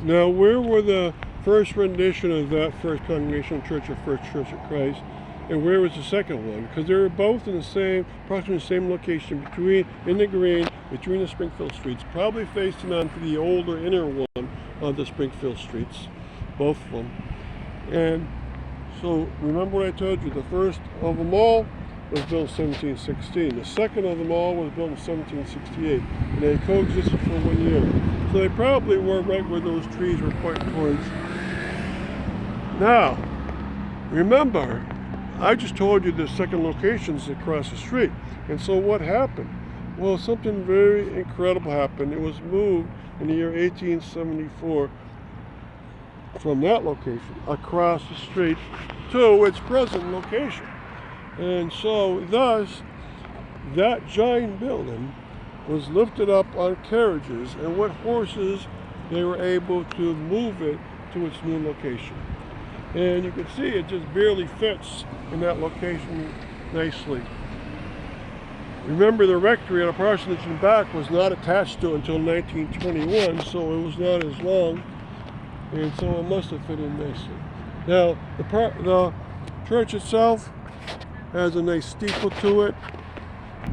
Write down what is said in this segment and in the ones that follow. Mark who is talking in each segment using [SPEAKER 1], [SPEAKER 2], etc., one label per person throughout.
[SPEAKER 1] Now, where were the first rendition of that First Congregational Church or First Church of Christ, and where was the second one? Because they were both in the same, approximately the same location in the green, between the Springfield streets, probably facing onto the older inner one of the Springfield streets, both of them. And so, remember what I told you, the first of them all was built in 1716. The second of them all was built in 1768, and they coexisted for 1 year. So they probably were right where those trees were pointing towards. Now, remember, I just told you the second location's across the street. And so what happened? Well, something very incredible happened. It was moved in the year 1874 from that location across the street to its present location. And so thus, that giant building was lifted up on carriages, and with horses they were able to move it to its new location. And you can see it just barely fits in that location nicely. Remember, the rectory on a parsonage in back was not attached to it until 1921, so it was not as long, and so it must have fit in nicely. Now, the church itself has a nice steeple to it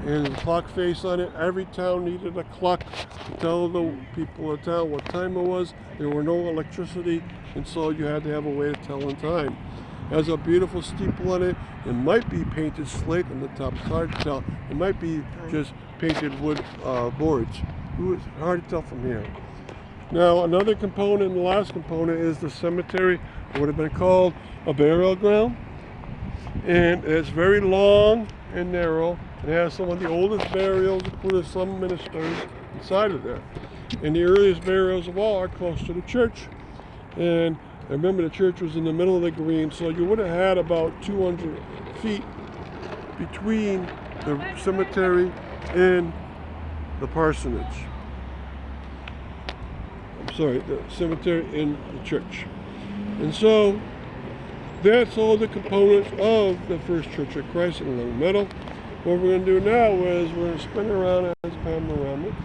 [SPEAKER 1] and a clock face on it. Every town needed a clock to tell the people of town what time it was. There were no electricity, and so you had to have a way to tell in time. It has a beautiful steeple on it. It might be painted slate on the top. It's hard to tell. It might be just painted wood boards. It's hard to tell from here. Now, another component, and the last component, is the cemetery. It would have been called a burial ground. And it's very long and narrow. It has some of the oldest burials, including some ministers inside of there. And the earliest burials of all are close to the church. And I remember the church was in the middle of the green, so you would have had about 200 feet between the cemetery and the parsonage. I'm sorry, the cemetery and the church. And so that's all the components of the First Church of Christ in Longmeadow. What we're going to do now is we're going to spin around as a panorama.